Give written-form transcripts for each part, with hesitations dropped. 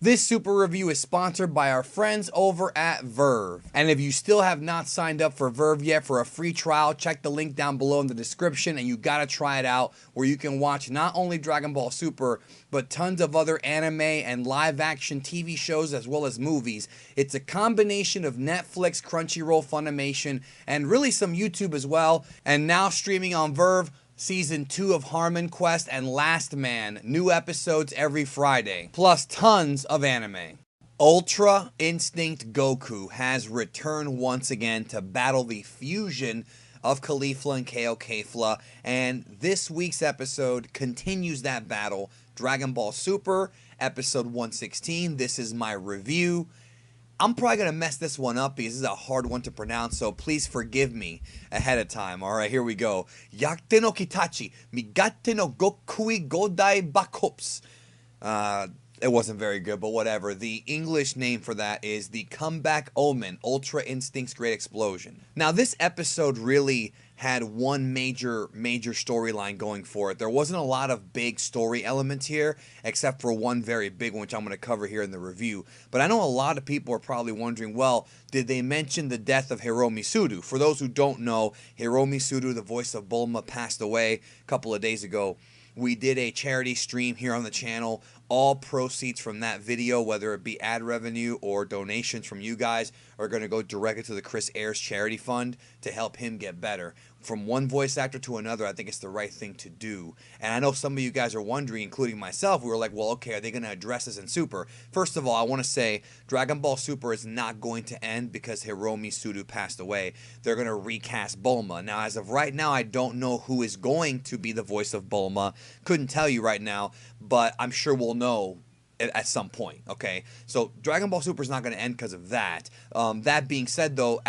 This super review is sponsored by our friends over at Verve. And if you still have not signed up for Verve yet for a free trial, check the link down below in the description and you gotta try it out, where you can watch not only Dragon Ball Super, but tons of other anime and live action TV shows as well as movies. It's a combination of Netflix, Crunchyroll, Funimation, and really some YouTube as well. And now streaming on Verve, Season 2 of Harmon Quest and Last Man, new episodes every Friday, plus tons of anime. Ultra Instinct Goku has returned once again to battle the fusion of Caulifla and Kale Kefla, and this week's episode continues that battle. Dragon Ball Super, episode 116. This is my review. I'm probably going to mess this one up because this is a hard one to pronounce, so please forgive me ahead of time. Alright, here we go. Yakte no Kitachi, Migate no Gokui Godai Bakops. It wasn't very good, but whatever. The English name for that is the Comeback Omen, Ultra Instinct's Great Explosion. Now, this episode really had one major storyline going for it. There wasn't a lot of big story elements here, except for one very big one, which I'm going to cover here in the review. But I know a lot of people are probably wondering, well, did they mention the death of Hiromi Sudu? For those who don't know, Hiromi Sudu, the voice of Bulma, passed away a couple of days ago. We did a charity stream here on the channel. All proceeds from that video, whether it be ad revenue or donations from you guys, are going to go directly to the Chris Ayres Charity Fund to help him get better. From one voice actor to another, I think it's the right thing to do. And I know some of you guys are wondering, including myself, we were like, well, okay, are they going to address this in Super? First of all, I want to say Dragon Ball Super is not going to end because Hiromi Sudu passed away. They're going to recast Bulma. Now, as of right now, I don't know who is going to be the voice of Bulma. Couldn't tell you right now, but I'm sure we'll know at some point, okay? So Dragon Ball Super is not going to end because of that. That being said, though,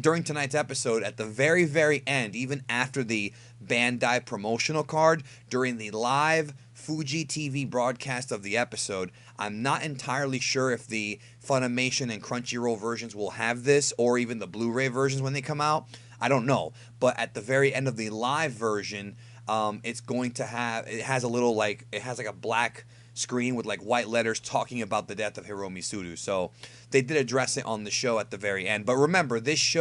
during tonight's episode, at the very end, even after the Bandai promotional card, during the live Fuji TV broadcast of the episode, I'm not entirely sure if the Funimation and Crunchyroll versions will have this, or even the Blu-ray versions when they come out. I don't know. But at the very end of the live version, it's going to have, it has like a black screen with like white letters talking about the death of Hiromi Sudu. So they did address it on the show at the very end. But remember, this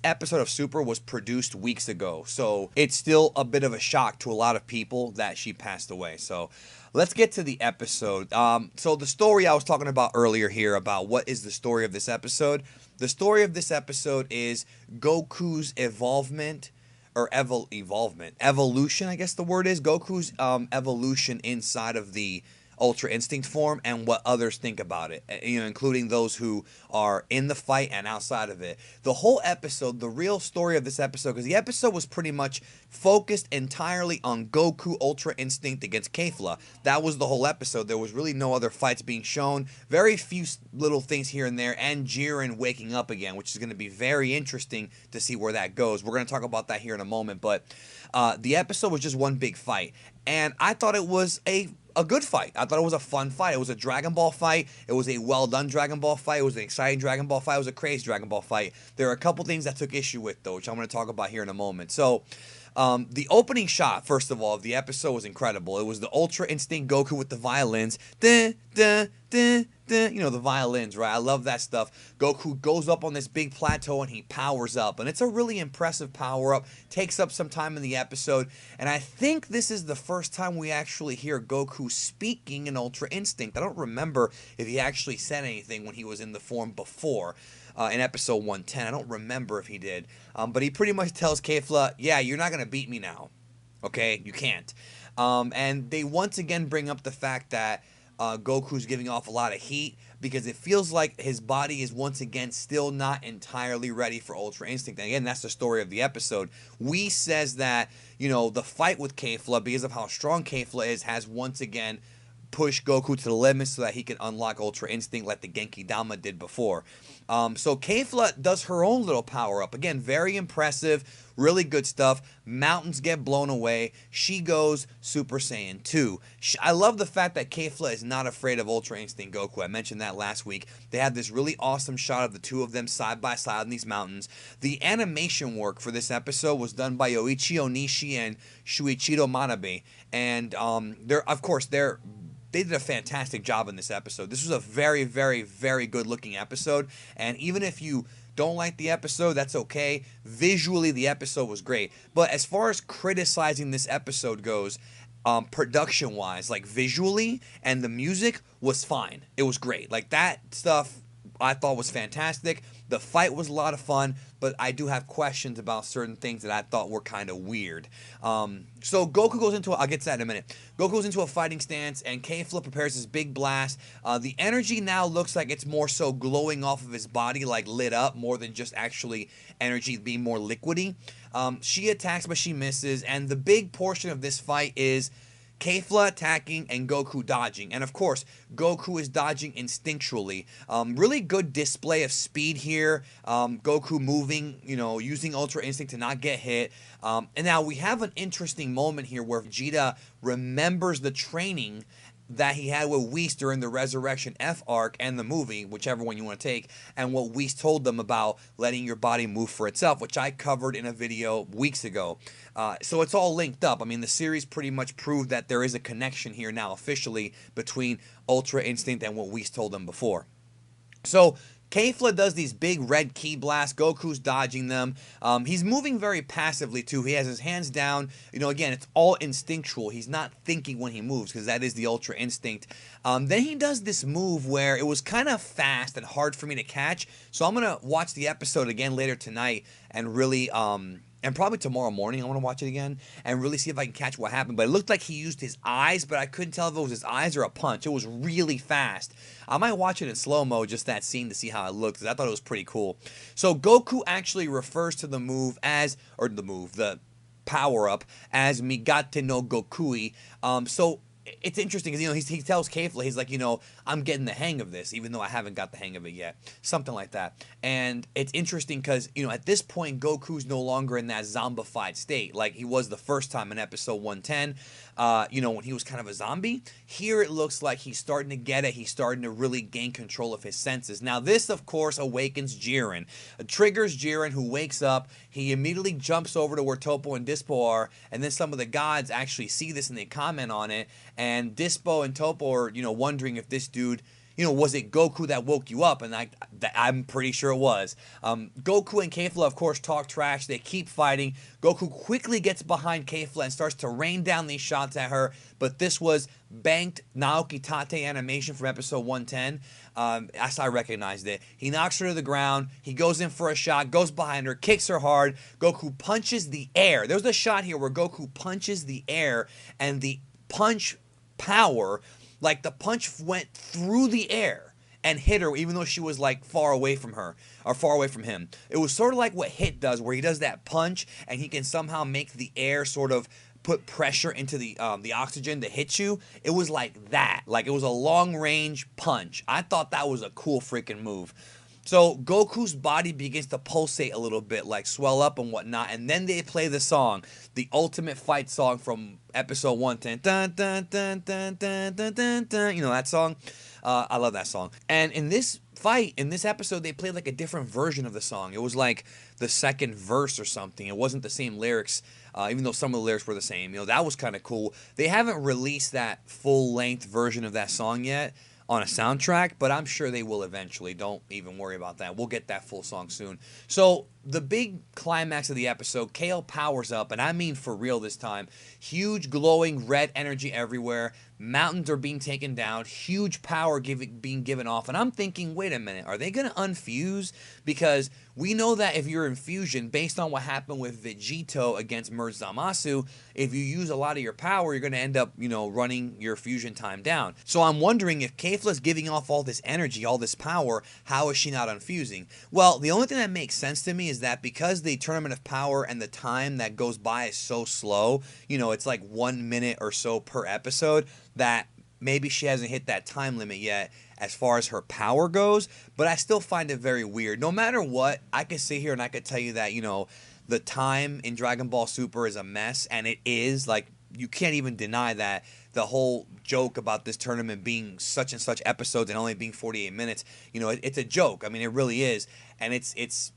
episode of Super was produced weeks ago. So it's still a bit of a shock to a lot of people that she passed away. So let's get to the episode. So the story I was talking about earlier here, about what is the story of this episode. The story of this episode is Goku's evolution, I guess the word is. Goku's evolution inside of the Ultra Instinct form, and what others think about it, including those who are in the fight and outside of it. The whole episode, the real story of this episode, because the episode was pretty much focused entirely on Goku Ultra Instinct against Kefla. That was the whole episode. There was really no other fights being shown. Very few little things here and there, and Jiren waking up again, which is going to be very interesting to see where that goes. We're going to talk about that here in a moment, but the episode was just one big fight, and I thought it was a good fight. I thought it was a fun fight. It was a Dragon Ball fight. It was a well-done Dragon Ball fight. It was an exciting Dragon Ball fight. It was a crazy Dragon Ball fight. There are a couple things that took issue with, though, which I'm going to talk about here in a moment. So, the opening shot, first of all, of the episode was incredible. It was the Ultra Instinct Goku with the violins. Dun, dun, dun, dun. You know, the violins, right? I love that stuff. Goku goes up on this big plateau and he powers up. And it's a really impressive power-up. Takes up some time in the episode. And I think this is the first time we actually hear Goku speaking in Ultra Instinct. I don't remember if he actually said anything when he was in the form before. In episode 110. I don't remember if he did. But he pretty much tells Kefla, yeah, you're not going to beat me now. Okay? You can't. And they once again bring up the fact that Goku's giving off a lot of heat, because it feels like his body is once again still not entirely ready for Ultra Instinct. And again, that's the story of the episode. Whis says that, the fight with Kefla, because of how strong Kefla is, has once again push Goku to the limit so that he can unlock Ultra Instinct like the Genki Dama did before. So Kefla does her own little power up. Again, very impressive, really good stuff. Mountains get blown away. She goes Super Saiyan 2. I love the fact that Kefla is not afraid of Ultra Instinct Goku. I mentioned that last week. They had this really awesome shot of the two of them side by side in these mountains. The animation work for this episode was done by Yoichi Onishi and Shuichiro Manabe. And they're they did a fantastic job in this episode. This was a very, very, very good looking episode. And even if you don't like the episode, that's okay. Visually, the episode was great. But as far as criticizing this episode goes, production wise, like visually and the music was fine. It was great. Like that stuff I thought was fantastic. The fight was a lot of fun, but I do have questions about certain things that I thought were kind of weird. So Goku goes into, I'll get to that in a minute. Goku goes into a fighting stance, and Kefla prepares his big blast. The energy now looks like it's more so glowing off of his body, like lit up, more than just actually energy being more liquidy. She attacks, but she misses, and the big portion of this fight is Kefla attacking and Goku dodging. And of course, Goku is dodging instinctually. Really good display of speed here. Goku moving, using Ultra Instinct to not get hit. And now we have an interesting moment here where Vegeta remembers the training that he had with Whis during the Resurrection F arc and the movie, whichever one you want to take, and what Whis told them about letting your body move for itself, which I covered in a video weeks ago. So it's all linked up. I mean, the series pretty much proved that there is a connection here now officially between Ultra Instinct and what Whis told them before. So Kefla does these big red ki blasts. Goku's dodging them. He's moving very passively too. He has his hands down. Again, it's all instinctual. He's not thinking when he moves because that is the Ultra Instinct. Then he does this move where it was kind of fast and hard for me to catch. So I'm going to watch the episode again later tonight and really... and probably tomorrow morning I want to watch it again and really see if I can catch what happened. But it looked like he used his eyes, but I couldn't tell if it was his eyes or a punch. It was really fast. I might watch it in slow-mo, just that scene, to see how it looked, because I thought it was pretty cool. So Goku actually refers to the move as, the power-up as Migate no Gokui. So it's interesting because, he tells Kefla, he's like, I'm getting the hang of this, even though I haven't got the hang of it yet. Something like that. And it's interesting because, at this point, Goku's no longer in that zombified state like he was the first time in episode 110, when he was kind of a zombie. Here it looks like he's starting to get it. He's starting to really gain control of his senses. Now, this, of course, awakens Jiren. It triggers Jiren, who wakes up. He immediately jumps over to where Toppo and Dispo are, and then some of the gods actually see this and they comment on it. And Dispo and Toppo are, wondering if this dude, was it Goku that woke you up? And I'm pretty sure it was. Goku and Kefla, of course, talk trash. They keep fighting. Goku quickly gets behind Kefla and starts to rain down these shots at her. But this was banked Naoki Tate animation from episode 110. As I recognized it. He knocks her to the ground. He goes in for a shot, goes behind her, kicks her hard. Goku punches the air. There's a shot here where Goku punches the air, and the punch power, like the punch went through the air and hit her, even though she was like far away from her or far away from him. It was sort of like what Hit does, where he does that punch and he can somehow make the air sort of put pressure into the oxygen to hit you. It was like that. Like it was a long range punch. I thought that was a cool freaking move. So Goku's body begins to pulsate a little bit, like swell up and whatnot, and then they play the song, the ultimate fight song from episode 110. Dun, dun, dun, dun, dun, dun, dun, dun. That song? I love that song. And in this fight, in this episode, they played like a different version of the song. It was like the second verse or something. It wasn't the same lyrics, even though some of the lyrics were the same. That was kind of cool. They haven't released that full-length version of that song yet on a soundtrack, but I'm sure they will eventually. Don't even worry about that. We'll get that full song soon. So the big climax of the episode, Kale powers up, and I mean for real this time. Huge glowing red energy everywhere. Mountains are being taken down. Huge power being given off. And I'm thinking, wait a minute, are they going to unfuse? Because we know that if you're in fusion, based on what happened with Vegito against Merge Zamasu, if you use a lot of your power, you're going to end up, running your fusion time down. So I'm wondering, if Kefla's giving off all this energy, all this power, how is she not unfusing? Well, the only thing that makes sense to me is that because the Tournament of Power and the time that goes by is so slow, it's like 1 minute or so per episode, that maybe she hasn't hit that time limit yet as far as her power goes, but I still find it very weird. No matter what, I could sit here and I could tell you that, the time in Dragon Ball Super is a mess, and it is. Like, you can't even deny that. The whole joke about this tournament being such and such episodes and only being 48 minutes, it's a joke. I mean, it really is, and it's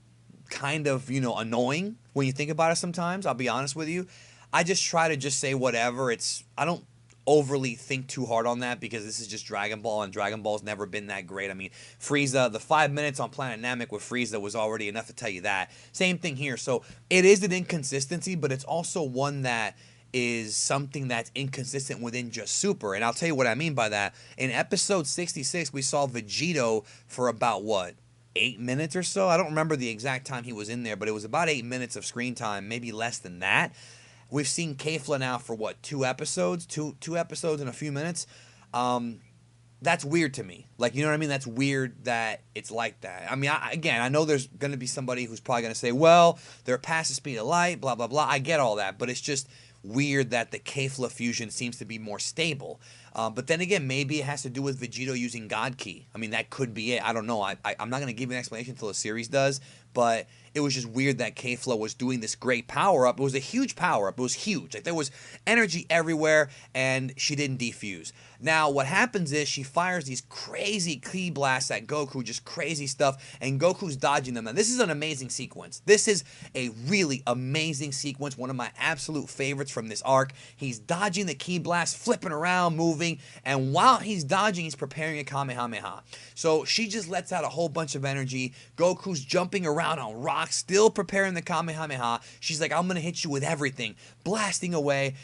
kind of, annoying when you think about it sometimes, I'll be honest with you. I just try to just say whatever. I don't overly think too hard on that because this is just Dragon Ball, and Dragon Ball's never been that great. I mean, Frieza, the 5 minutes on Planet Namek with Frieza was already enough to tell you that. Same thing here. So it is an inconsistency, but it's also one that is something that's inconsistent within just Super. And I'll tell you what I mean by that. In episode 66, we saw Vegito for about, what, 8 minutes or so? I don't remember the exact time he was in there, but it was about 8 minutes of screen time, maybe less than that. We've seen Kefla now for, what, 2 episodes? Two episodes in a few minutes? That's weird to me. Like, you know what I mean? That's weird that it's like that. I mean, I know there's going to be somebody who's probably going to say, well, they're past the speed of light, blah, blah, blah. I get all that, but it's just weird that the Kefla fusion seems to be more stable. But then again, maybe it has to do with Vegito using God Ki. I mean, that could be it. I don't know. I'm not going to give you an explanation until the series does, but it was just weird that Kefla was doing this great power-up. It was a huge power-up. It was huge. Like, there was energy everywhere, and she didn't defuse. Now, what happens is she fires these crazy ki blasts at Goku, just crazy stuff, and Goku's dodging them. Now, this is an amazing sequence. This is a really amazing sequence, one of my absolute favorites from this arc. He's dodging the ki blast, flipping around, moving, and while he's dodging, he's preparing a Kamehameha. So she just lets out a whole bunch of energy. Goku's jumping around on rocks, still preparing the Kamehameha. She's like, I'm going to hit you with everything, blasting away.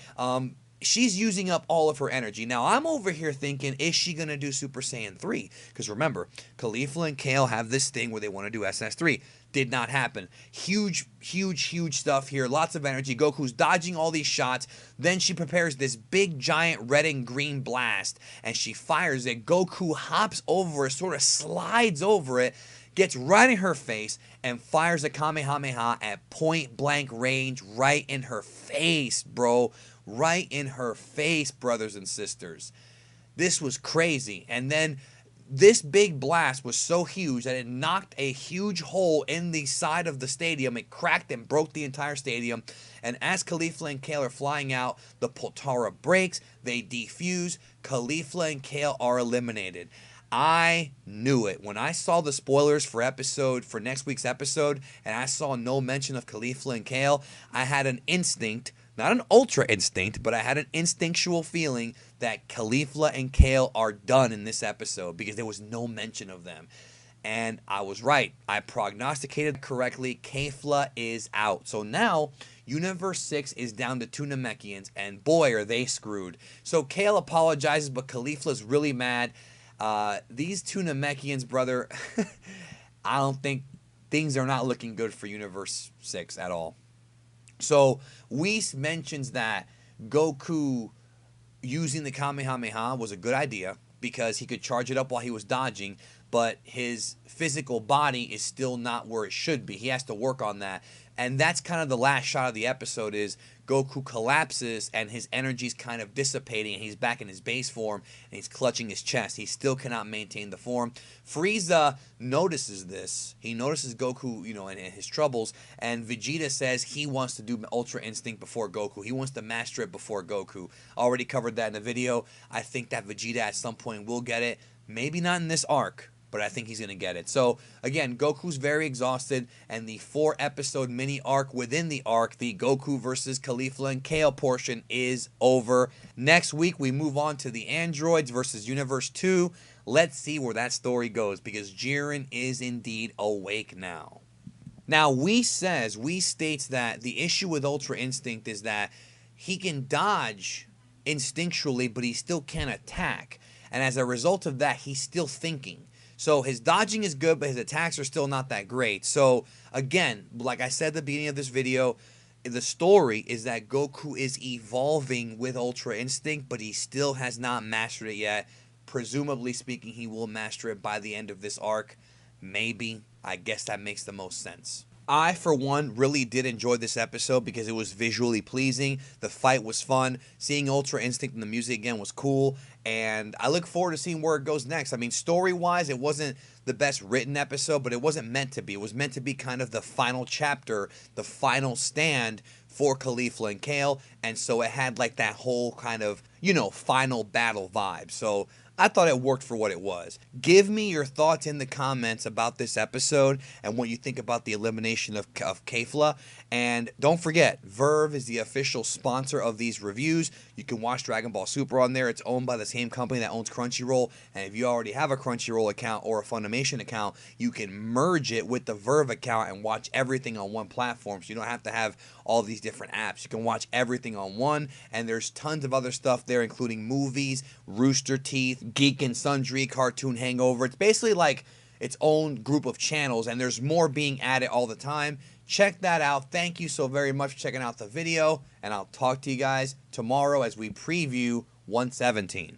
She's using up all of her energy. Now, I'm over here thinking, is she going to do Super Saiyan 3? Because remember, Caulifla and Kale have this thing where they want to do SS3. Did not happen. Huge, huge, huge stuff here. Lots of energy. Goku's dodging all these shots. Then she prepares this big, giant red and green blast, and she fires it. Goku hops over it, sort of slides over it, gets right in her face, and fires a Kamehameha at point-blank range right in her face, bro. Right in her face, brothers and sisters. This was crazy. And then this big blast was so huge that it knocked a huge hole in the side of the stadium. It cracked and broke the entire stadium. And as Caulifla and Kale are flying out, the Potara breaks. They defuse. Caulifla and Kale are eliminated. I knew it. When I saw the spoilers for next week's episode, and I saw no mention of Caulifla and Kale, I had an instinct, not an ultra instinct, but I had an instinctual feeling that Caulifla and Kale are done in this episode because there was no mention of them. And I was right. I prognosticated correctly. Kefla is out. So now, Universe 6 is down to 2 Namekians, and boy, are they screwed. So Kale apologizes, but Caulifla's really mad. These 2 Namekians, brother, I don't think things are not looking good for Universe 6 at all. So Whis mentions that Goku using the Kamehameha was a good idea because he could charge it up while he was dodging, but his physical body is still not where it should be. He has to work on that. And that's kind of the last shot of the episode is Goku collapses and his energy's kind of dissipating and he's back in his base form and he's clutching his chest. He still cannot maintain the form. Frieza notices this. He notices Goku, and his troubles, and Vegeta says he wants to do Ultra Instinct before Goku. He wants to master it before Goku. Already covered that in the video. I think that Vegeta at some point will get it. Maybe not in this arc, but I think he's going to get it. So, again, Goku's very exhausted, and the 4-episode mini arc within the arc, the Goku versus Caulifla and Kale portion, is over. Next week, we move on to the androids versus Universe 2. Let's see where that story goes, because Jiren is indeed awake now. Now, Whis states that the issue with Ultra Instinct is that he can dodge instinctually, but he still can't attack. And as a result of that, he's still thinking. So his dodging is good, but his attacks are still not that great. So again, like I said at the beginning of this video, the story is that Goku is evolving with Ultra Instinct, but he still has not mastered it yet. Presumably speaking, he will master it by the end of this arc. Maybe. I guess that makes the most sense. I, for one, really did enjoy this episode because it was visually pleasing. The fight was fun. Seeing Ultra Instinct and the music again was cool. And I look forward to seeing where it goes next. I mean, story-wise, it wasn't the best written episode, but it wasn't meant to be. It was meant to be kind of the final chapter, the final stand for Caulifla and Kale. And so it had like that whole kind of, final battle vibe. So I thought it worked for what it was. Give me your thoughts in the comments about this episode and what you think about the elimination of Kefla. And don't forget, Verve is the official sponsor of these reviews. You can watch Dragon Ball Super on there. It's owned by the same company that owns Crunchyroll. And if you already have a Crunchyroll account or a Funimation account, you can merge it with the Verve account and watch everything on one platform. So you don't have to have all these different apps. You can watch everything on one. And there's tons of other stuff there, including movies, Rooster Teeth, Geek and Sundry, Cartoon Hangover. It's basically like its own group of channels, and there's more being added all the time. Check that out. Thank you so very much for checking out the video, and I'll talk to you guys tomorrow as we preview 117.